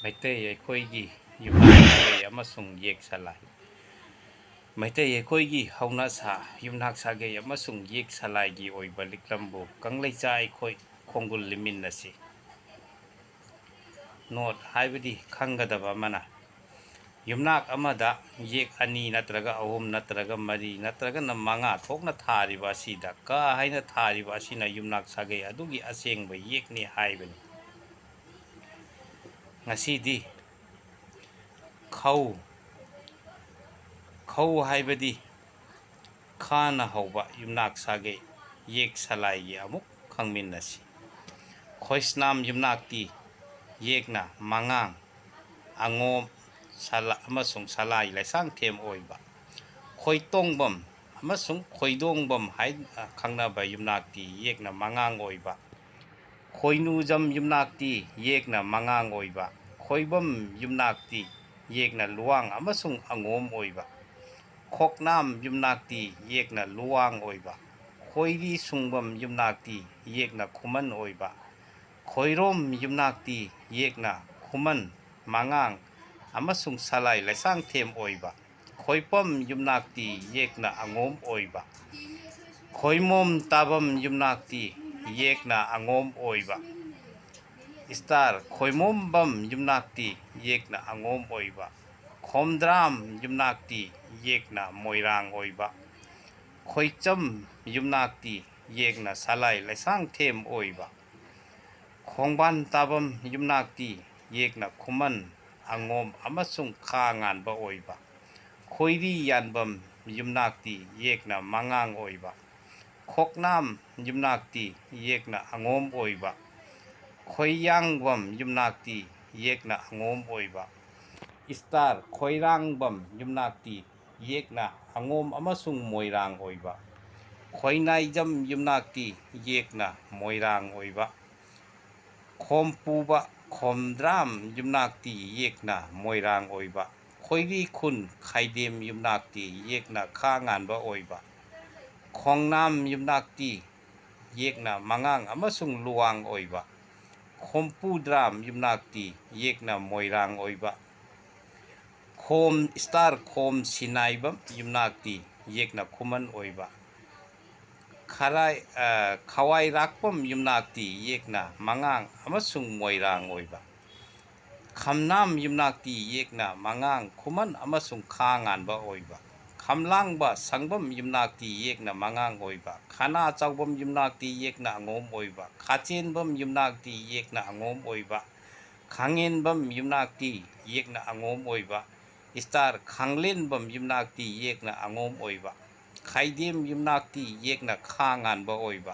ꯃꯩꯇꯩ ꯑꯩꯈꯣꯏꯒꯤ ꯌꯨꯝꯅꯥꯛ ꯁꯥꯒꯩ ꯑꯃꯁꯨꯡ ꯌꯦꯛ ꯁꯂꯥꯏ ꯃꯩꯇꯩ ꯑꯩꯈꯣꯏꯒꯤ ꯍꯧꯅꯁꯥ ꯌꯨꯝꯅꯥꯛ ꯁꯥꯒꯩ ꯑꯃꯁꯨꯡ ꯌꯦꯛ ꯁꯂꯥꯏꯒꯤ ꯑꯣꯏꯕ ꯂꯤꯛꯂꯝꯕꯨ ꯀꯪꯂꯩꯆꯥ ꯑꯩꯈꯣꯏ ꯈꯣꯡꯒꯨꯜ ꯂꯤꯃꯤꯟꯅꯁꯤ꯫ ꯅꯣꯠ ꯍꯥꯏꯕꯗꯤ ꯈꯪꯒꯗꯕ ꯑꯃꯅ ꯌꯨꯝꯅꯥꯛ ꯑꯃꯗ ꯌꯦꯛ ꯑꯅꯤ ꯅꯠꯇ꯭ꯔꯒ ꯑꯍꯨꯝ ꯅꯠꯇ꯭ꯔꯒ ꯃꯔꯤ ꯅꯠꯇ꯭ꯔꯒꯅ ꯃꯉꯥ ꯊꯣꯛꯅ ꯊꯥꯔꯤꯕ ꯑꯁꯤꯗ ꯀ ꯍꯥꯏꯅ ꯊꯥꯔꯤꯕ ꯑꯁꯤꯅ ꯌꯨꯝꯅꯥꯛ ꯁꯥꯒꯩ ꯑꯗꯨꯒꯤ ꯑꯁꯦꯡꯕ ꯌꯦꯛꯅꯤ ꯍꯥꯏꯕꯅꯤ꯫ ꯉꯁꯤꯗꯤ ꯈꯧ ꯍꯥꯏꯕꯗꯤ ꯈꯅ ꯍꯧꯕ ꯌꯨꯝꯅꯥꯛ ꯁꯥꯒꯩ ꯌꯦꯛ ꯁꯂꯥꯏꯒꯤ ꯑꯃꯨꯛ ꯈꯪꯃꯤꯟꯅꯁꯤ꯫ ꯈꯣꯏꯁꯅꯥꯝ ꯌꯨꯝꯅꯥꯛꯇꯤ ꯌꯦꯛꯅ ꯃꯉꯥꯡ ꯑꯉꯣꯝ ꯑꯃꯁꯨꯡ ꯁꯂꯥꯏ ꯂꯩꯁꯥꯡꯊꯦꯝ ꯑꯣꯏꯕ꯫ ꯈꯣꯏꯇꯣꯡꯕꯝ ꯑꯃꯁꯨꯡ ꯈꯣꯏꯗꯣꯡꯕꯝ ꯍꯥꯏꯅ ꯈꯪꯅꯕ ꯌꯨꯝꯅꯥꯛꯇꯤ ꯌꯦꯛꯅ ꯃꯉꯥꯡ ꯑꯣꯏꯕ꯫ ꯈꯣꯏꯅꯨꯖꯝ ꯌꯨꯝꯅꯥꯛꯇꯤ ꯌꯦꯛꯅ ꯃꯉꯥꯡ ꯑꯣꯏꯕ꯫ ꯈꯣꯏꯕꯝ ꯌꯨꯝꯅꯥꯛꯇꯤ ꯌꯦꯛꯅ ꯂꯨꯋꯥꯡ ꯑꯃꯁꯨꯡ ꯑꯉꯣꯝ ꯑꯣꯏꯕ꯫ ꯈꯣꯛꯅꯥꯝ ꯌꯨꯝꯅꯥꯛꯇꯤ ꯌꯦꯛꯅ ꯂꯨꯋꯥꯡ ꯑꯣꯏꯕ꯫ ꯈꯣꯏꯔꯤꯁꯨꯡꯕꯝ ꯌꯨꯝꯅꯥꯛꯇꯤ ꯌꯦꯛꯅ ꯈꯨꯃꯟ ꯑꯣꯏꯕ꯫ ꯈꯣꯏꯔꯣꯝ ꯌꯨꯝꯅꯥꯛꯇꯤ ꯌꯦꯛꯅ ꯈꯨꯃꯟ ꯃꯉꯥꯡ ꯑꯃꯁꯨꯡ ꯁꯂꯥꯏ ꯂꯩꯁꯥꯡꯊꯦꯝ ꯑꯣꯏꯕ꯫ ꯈꯣꯏꯄꯝ ꯌꯨꯝꯅꯥꯛꯇꯤ ꯌꯦꯛꯅ ꯑꯉꯣꯝ ꯑꯣꯏꯕ꯫ ꯈꯣꯏꯃꯣꯝ ꯇꯥꯕꯝ ꯌꯨꯝꯅꯥꯛꯇꯤ ꯌꯦꯛꯅ ꯑꯉꯣꯝ ꯑꯣꯏꯕ꯫ ꯈꯣꯏꯃꯣꯝꯕꯝ ꯌꯨꯝꯅꯥꯛꯇꯤ ꯌꯦꯛꯅ ꯑꯉꯣꯝ ꯑꯣꯏꯕ꯫ ꯈꯣꯝꯗ꯭ꯔꯥꯝ ꯌꯨꯝꯅꯥꯛꯇꯤ ꯌꯦꯛꯅ ꯃꯣꯏꯔꯥꯡ ꯑꯣꯏꯕ꯫ ꯈꯣꯏꯆꯝ ꯌꯨꯝꯅꯥꯛꯇꯤ ꯌꯦꯛꯅ ꯁꯂꯥꯏ ꯂꯩꯁꯥꯡꯊꯦꯝ ꯑꯣꯏꯕ꯫ ꯈꯣꯡꯕꯥꯟꯇꯥꯕꯝ ꯌꯨꯝꯅꯥꯛꯇꯤ ꯌꯦꯛꯅ ꯈꯨꯃꯟ ꯑꯉꯣꯝ ꯑꯃꯁꯨꯡ ꯈꯥ ꯉꯥꯟꯕ ꯑꯣꯏꯕ꯫ ꯈꯣꯏꯔꯤ ꯌꯥꯟꯕꯝ ꯌꯨꯝꯅꯥꯛꯇꯤ ꯌꯦꯛꯅ ꯃꯉꯥꯡ ꯑꯣꯏꯕ꯫ ꯈꯣꯛꯅꯥꯝ ꯌꯨꯝꯅꯥꯛꯇꯤ ꯌꯦꯛꯅ ꯑꯉꯣꯝ ꯑꯣꯏꯕ꯫ ꯈꯣꯏꯌꯥꯡꯕꯝ ꯌꯨꯝꯅꯥꯛꯇꯤ ꯌꯦꯛꯅ ꯑꯉꯣꯝ ꯑꯣꯏꯕ꯫ ꯈꯣꯏꯔꯥꯡꯕꯝ ꯌꯨꯝꯅꯥꯛꯇꯤ ꯌꯦꯛꯅ ꯑꯉꯣꯝ ꯑꯃꯁꯨꯡ ꯃꯣꯏꯔꯥꯡ ꯑꯣꯏꯕ꯫ ꯈꯣꯏꯅꯥꯏꯖꯝ ꯌꯨꯝꯅꯥꯛꯇꯤ ꯌꯦꯛꯅ ꯃꯣꯏꯔꯥꯡ ꯑꯣꯏꯕ꯫ ꯈꯣꯝꯄꯨꯕ ꯈꯣꯝꯗ꯭ꯔꯥꯝ ꯌꯨꯝꯅꯥꯛꯇꯤ ꯌꯦꯛꯅ ꯃꯣꯏꯔꯥꯡ ꯑꯣꯏꯕ꯫ ꯈꯣꯏꯔꯤꯈꯨꯟ ꯈꯥꯏꯗꯦꯝ ꯌꯨꯝꯅꯥꯛꯇꯤ ꯌꯦꯛꯅ ꯈꯥ ꯉꯥꯟꯕ ꯑꯣꯏꯕ꯫ ꯈꯣꯡꯅꯥꯝ ꯌꯨꯝꯅꯥꯛꯇꯤ ꯌꯦꯛꯅ ꯃꯉꯥꯡ ꯑꯃꯁꯨꯡ ꯂꯨꯋꯥꯡ ꯑꯣꯏꯕ꯫ ꯈꯣꯝꯄꯨꯗ꯭ꯔꯥꯝ ꯌꯨꯝꯅꯥꯛꯇꯤ ꯌꯦꯛꯅ ꯃꯣꯏꯔꯥꯡ ꯑꯣꯏꯕ꯫ ꯈꯣꯝ ꯁꯤꯅꯥꯏꯕꯝ ꯌꯨꯝꯅꯥꯛꯇꯤ ꯌꯦꯛꯅ ꯈꯨꯃꯟ ꯑꯣꯏꯕ꯫ ꯈꯋꯥꯏꯔꯥꯛꯄꯝ ꯌꯨꯝꯅꯥꯛꯇꯤ ꯌꯦꯛꯅ ꯃꯉꯥꯡ ꯑꯃꯁꯨꯡ ꯃꯣꯏꯔꯥꯡ ꯑꯣꯏꯕ꯫ ꯈꯝꯅꯥꯝ ꯌꯨꯝꯅꯥꯛꯇꯤ ꯌꯦꯛꯅ ꯃꯉꯥꯡ ꯈꯨꯃꯟ ꯑꯃꯁꯨꯡ ꯈꯥ ꯉꯥꯟꯕ ꯑꯣꯏꯕ꯫ ꯈꯝꯂꯥꯡꯕ ꯁꯪꯕꯝ ꯌꯨꯝꯅꯥꯛꯇꯤ ꯌꯦꯛꯅ ꯃꯉꯥꯡ ꯑꯣꯏꯕ꯫ ꯈꯥꯅꯥ ꯆꯥꯎꯕꯝ ꯌꯨꯝꯅꯥꯛꯇꯤ ꯌꯦꯛꯅ ꯑꯉꯣꯝ ꯑꯣꯏꯕ꯫ ꯈꯥꯆꯦꯟꯕꯝ ꯌꯨꯝꯅꯥꯛꯇꯤ ꯌꯦꯛꯅ ꯑꯉꯣꯝ ꯑꯣꯏꯕ꯫ ꯈꯥꯡꯉꯦꯟꯕꯝ ꯌꯨꯝꯅꯥꯛꯇꯤ ꯌꯦꯛꯅ ꯑꯉꯣꯝ ꯑꯣꯏꯕ꯫ ꯈꯥꯡꯂꯦꯟꯕꯝ ꯌꯨꯝꯅꯥꯛꯇꯤ ꯌꯦꯛꯅ ꯑꯉꯣꯝ ꯑꯣꯏꯕ꯫ ꯈꯥꯏꯗꯦꯝ ꯌꯨꯝꯅꯥꯛꯇꯤ ꯌꯦꯛꯅ ꯈꯥ ꯉꯥꯟꯕ ꯑꯣꯏꯕ꯫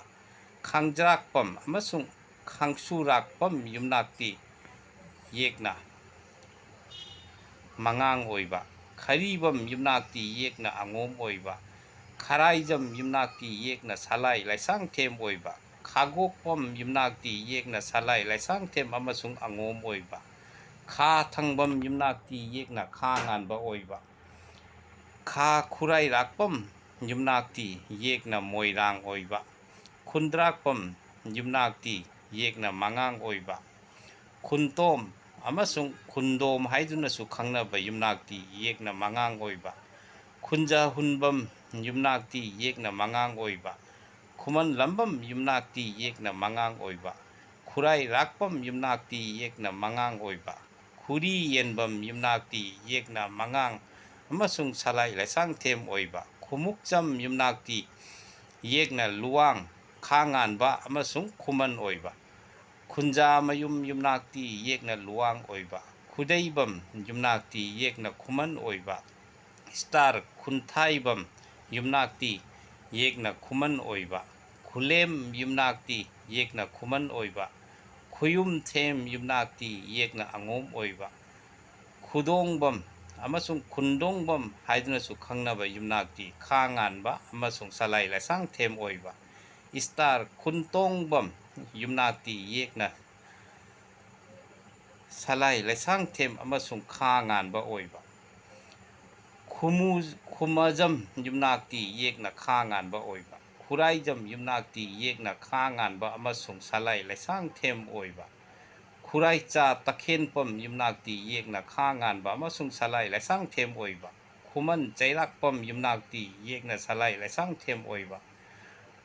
ꯈꯥꯡꯖ꯭ꯔꯥꯛꯄꯝ ꯑꯃꯁꯨꯡ ꯈꯥꯡꯁꯨꯔꯥꯛꯄꯝ ꯌꯨꯝꯅꯥꯛꯇꯤ ꯌꯦꯛꯅ ꯃꯉꯥꯡ ꯑꯣꯏꯕ꯫ ꯈꯔꯤꯕꯝ ꯌꯨꯝꯅꯥꯛꯇꯤ ꯌꯦꯛꯅ ꯑꯉꯣꯝ ꯑꯣꯏꯕ꯫ ꯈꯔꯥꯏꯖꯝ ꯌꯨꯝꯅꯥꯛꯇꯤ ꯌꯦꯛꯅ ꯁꯂꯥꯏ ꯂꯩꯁꯥꯡꯊꯦꯝ ꯑꯣꯏꯕ꯫ ꯈꯥꯒꯣꯛꯄꯝ ꯌꯨꯝꯅꯥꯛꯇꯤ ꯌꯦꯛꯅ ꯁꯂꯥꯏ ꯂꯩꯁꯥꯡꯊꯦꯝ ꯑꯃꯁꯨꯡ ꯑꯉꯣꯝ ꯑꯣꯏꯕ꯫ ꯈꯥ ꯊꯪꯕꯝ ꯌꯨꯝꯅꯥꯛꯇꯤ ꯌꯦꯛꯅ ꯈꯥ ꯉꯥꯟꯕ ꯑꯣꯏꯕ꯫ ꯈꯥ ꯈꯨꯔꯥꯏꯔꯥꯛꯄꯝ ꯌꯨꯝꯅꯥꯛꯇꯤ ꯌꯦꯛꯅ ꯃꯣꯏꯔꯥꯡ ꯑꯣꯏꯕ꯫ ꯈꯨꯟꯗ꯭ꯔꯥꯛꯄꯝ ꯌꯨꯝꯅꯥꯛꯇꯤ ꯌꯦꯛꯅ ꯃꯉꯥꯡ ꯑꯣꯏꯕ꯫ ꯈꯨꯟꯇꯣꯝ ꯑꯃꯁꯨꯡ ꯈꯨꯟꯗꯣꯝ ꯍꯥꯏꯗꯨꯅꯁꯨ ꯈꯪꯅꯕ ꯌꯨꯝꯅꯥꯛꯇꯤ ꯌꯦꯛꯅ ꯃꯉꯥꯡ ꯑꯣꯏꯕ꯫ ꯈꯨꯟꯖꯥꯍꯨꯟꯕꯝ ꯌꯨꯝꯅꯥꯛꯇꯤ ꯌꯦꯛꯅ ꯃꯉꯥꯡ ꯑꯣꯏꯕ꯫ ꯈꯨꯃꯟꯂꯝꯕꯝ ꯌꯨꯝꯅꯥꯛꯇꯤ ꯌꯦꯛꯅ ꯃꯉꯥꯡ ꯑꯣꯏꯕ꯫ ꯈꯨꯔꯥꯏꯔꯥꯛꯄꯝ ꯌꯨꯝꯅꯥꯛꯇꯤ ꯌꯦꯛꯅ ꯃꯉꯥꯡ ꯑꯣꯏꯕ꯫ ꯈꯨꯔꯤ ꯌꯦꯟꯕꯝ ꯌꯨꯝꯅꯥꯛꯇꯤ ꯌꯦꯛꯅ ꯃꯉꯥꯡ ꯑꯃꯁꯨꯡ ꯁꯂꯥꯏ ꯂꯩꯁꯥꯡꯊꯦꯝ ꯑꯣꯏꯕ꯫ ꯈꯨꯃꯨꯛꯆꯝ ꯌꯨꯝꯅꯥꯛꯇꯤ ꯌꯦꯛꯅ ꯂꯨꯋꯥꯡ ꯈꯥ ꯉꯥꯟꯕ ꯑꯃꯁꯨꯡ ꯈꯨꯃꯟ ꯑꯣꯏꯕ꯫ ꯈꯨꯟꯖꯥꯃꯌꯨꯝ ꯌꯨꯝꯅꯥꯛꯇꯤ ꯌꯦꯛꯅ ꯂꯨꯋꯥꯡ ꯑꯣꯏꯕ꯫ ꯈꯨꯗꯩꯕꯝ ꯌꯨꯝꯅꯥꯛꯇꯤ ꯌꯦꯛꯅ ꯈꯨꯃꯟ ꯑꯣꯏꯕ꯫ ꯈꯨꯟꯊꯥꯏꯕꯝ ꯌꯨꯝꯅꯥꯛꯇꯤ ꯌꯦꯛꯅ ꯈꯨꯃꯟ ꯑꯣꯏꯕ꯫ ꯈꯨꯂꯦꯝ ꯌꯨꯝꯅꯥꯛꯇꯤ ꯌꯦꯛꯅ ꯈꯨꯃꯟ ꯑꯣꯏꯕ꯫ ꯈꯨꯌꯨꯝꯊꯦꯝ ꯌꯨꯝꯅꯥꯛꯇꯤ ꯌꯦꯛꯅ ꯑꯉꯣꯝ ꯑꯣꯏꯕ꯫ ꯈꯨꯗꯣꯡꯕꯝ ꯑꯃꯁꯨꯡ ꯈꯨꯟꯗꯣꯡꯕꯝ ꯍꯥꯏꯗꯨꯅꯁꯨ ꯈꯪꯅꯕ ꯌꯨꯝꯅꯥꯛꯇꯤ ꯈꯥ ꯉꯥꯟꯕ ꯑꯃꯁꯨꯡ ꯁꯂꯥꯏ ꯂꯩꯁꯥꯡꯊꯦꯝ ꯑꯣꯏꯕ꯫ ꯈꯨꯟꯇꯣꯡꯕꯝ ꯌꯨꯝꯅꯥꯛꯇꯤ ꯌꯦꯛꯅ ꯁꯂꯥꯏ ꯂꯩꯁꯥꯡꯊꯦꯝ ꯑꯃꯁꯨꯡ ꯈꯥ ꯉꯥꯟꯕ ꯑꯣꯏꯕ꯫ ꯈꯨꯃꯖꯝ ꯌꯨꯝꯅꯥꯛꯇꯤ ꯌꯦꯛꯅ ꯈꯥ ꯉꯥꯟꯕ ꯑꯣꯏꯕ꯫ ꯈꯨꯔꯥꯏꯖꯝ ꯌꯨꯝꯅꯥꯛꯇꯤ ꯌꯦꯛꯅ ꯈꯥ ꯉꯥꯟꯕ ꯑꯃꯁꯨꯡ ꯁꯂꯥꯏ ꯂꯩꯁꯥꯡꯊꯦꯝ ꯑꯣꯏꯕ꯫ ꯈꯨꯔꯥꯏꯆꯥ ꯇꯈꯦꯟꯄꯝ ꯌꯨꯝꯅꯥꯛꯇꯤ ꯌꯦꯛꯅ ꯈꯥ ꯉꯥꯟꯕ ꯑꯃꯁꯨꯡ ꯁꯂꯥꯏ ꯂꯥꯏꯁꯥꯡꯊꯦꯝ ꯑꯣꯏꯕ ꯈꯨꯃꯟ ꯆꯩꯔꯥꯛꯄꯝ ꯌꯨꯝꯅꯥꯛꯇꯤ ꯌꯦꯛꯅ ꯁꯂꯥꯏ ꯂꯥꯏꯁꯥꯡꯊꯦꯝ ꯑꯣꯏꯕ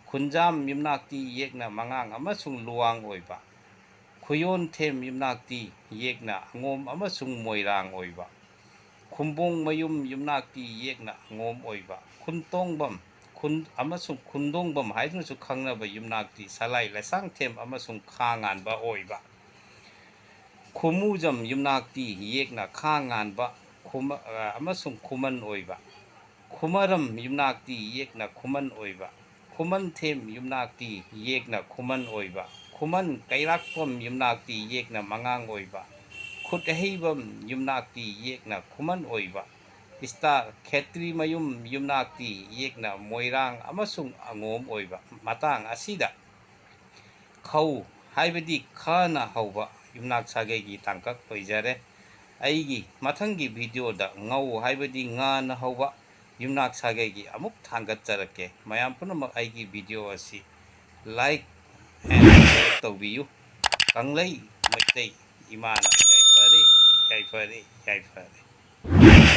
ꯈꯨꯟꯖꯥꯝ ꯌꯨꯝꯅꯥꯛꯇꯤ ꯌꯦꯛꯅ ꯃꯉꯥꯡ ꯑꯃꯁꯨꯡ ꯂꯨꯋꯥꯡ ꯑꯣꯏꯕ ꯈꯨꯌꯣꯟꯊꯦꯝ ꯌꯨꯝꯅꯥꯛꯇꯤ ꯌꯦꯛꯅ ꯑꯉꯣꯝ ꯑꯃꯁꯨꯡ ꯃꯣꯏꯔꯥꯡ ꯑꯣꯏꯕ ꯈꯨꯝꯕꯣꯡꯃꯌꯨꯝ ꯌꯨꯝꯅꯥꯛꯇꯤ ꯌꯦꯛꯅ ꯑꯉꯣꯝ ꯑꯣꯏꯕ ꯈꯨꯟꯇꯣꯡꯕꯝ ꯑꯃꯁꯨꯡ ꯈꯨꯟꯗꯣꯡꯕꯝ ꯍꯥꯏꯗꯨꯅꯁꯨ ꯈꯪꯅꯕ ꯌꯨꯝꯅꯥꯛꯇꯤ ꯁꯂꯥꯏ ꯂꯥꯏꯁꯥꯡꯊꯦꯝ ꯑꯃꯁꯨꯡ ꯈꯥ ꯉꯥꯟꯕ ꯑꯣꯏꯕ ꯈꯨꯃꯨꯖꯝ ꯌꯨꯝꯅꯥꯛꯇꯤ ꯌꯦꯛꯅ ꯈꯥ ꯉꯥꯟꯕ ꯑꯃꯁꯨꯡ ꯈꯨꯃꯟ ꯑꯣꯏꯕ ꯈꯨꯃꯔꯝ ꯌꯨꯝꯅꯥꯛꯇꯤ ꯌꯦꯛꯅ ꯈꯨꯃꯟ ꯑꯣꯏꯕ ꯈꯨꯃꯟꯊꯦꯝ ꯌꯨꯝꯅꯥꯛꯇꯤ ꯌꯦꯛꯅ ꯈꯨꯃꯟ ꯑꯣꯏꯕ ꯈꯨꯃꯟ ꯀꯩꯔꯥꯛꯄꯝ ꯌꯨꯝꯅꯥꯛꯇꯤ ꯌꯦꯛꯅ ꯃꯉꯥꯡ ꯑꯣꯏꯕ ꯈꯨꯠꯍꯩꯕꯝ ꯌꯨꯝꯅꯥꯛꯇꯤ ꯌꯦꯛꯅ ꯈꯨꯃꯟ ꯑꯣꯏꯕ ꯏꯁꯇꯥꯔ ꯈꯦꯇ꯭ꯔꯤꯃꯌꯨꯝ ꯌꯨꯝꯅꯥꯛꯇꯤ ꯌꯦꯛꯅ ꯃꯣꯏꯔꯥꯡ ꯑꯃꯁꯨꯡ ꯑꯉꯣꯝ ꯑꯣꯏꯕ ꯃꯇꯥꯡ ꯑꯁꯤꯗ ꯈꯧ ꯍꯥꯏꯕꯗꯤ ꯈꯅ ꯍꯧꯕ ꯌꯨꯝꯅꯥꯛ ꯁꯥꯒꯩꯒꯤ ꯇꯥꯡꯀꯛ ꯑꯣꯏꯖꯔꯦ꯫ ꯑꯩꯒꯤ ꯃꯊꯪꯒꯤ ꯚꯤꯗꯤꯑꯣꯗ ꯉꯧ ꯍꯥꯏꯕꯗꯤ ꯉꯥꯅ ꯍꯧꯕ ꯌꯨꯝꯅꯥꯛ ꯁꯥꯒꯩꯒꯤ ꯑꯃꯨꯛ ꯊꯥꯡꯒꯠꯆꯔꯛꯀꯦ꯫ ꯃꯌꯥꯝ ꯄꯨꯝꯅꯃꯛ ꯑꯩꯒꯤ ꯚꯤꯗꯤꯑꯣ ꯑꯁꯤ ꯂꯥꯏꯛ ꯑꯦꯟ ꯁꯤꯌꯔ ꯇꯧꯕꯤꯌꯨ꯫ ꯀꯪꯂꯩ ꯃꯩꯇꯩ ꯏꯃꯥꯅ ꯌꯥꯏꯐꯔꯦ ꯌꯥꯏꯐꯔꯦ ꯌꯥꯏꯐꯔꯦ꯫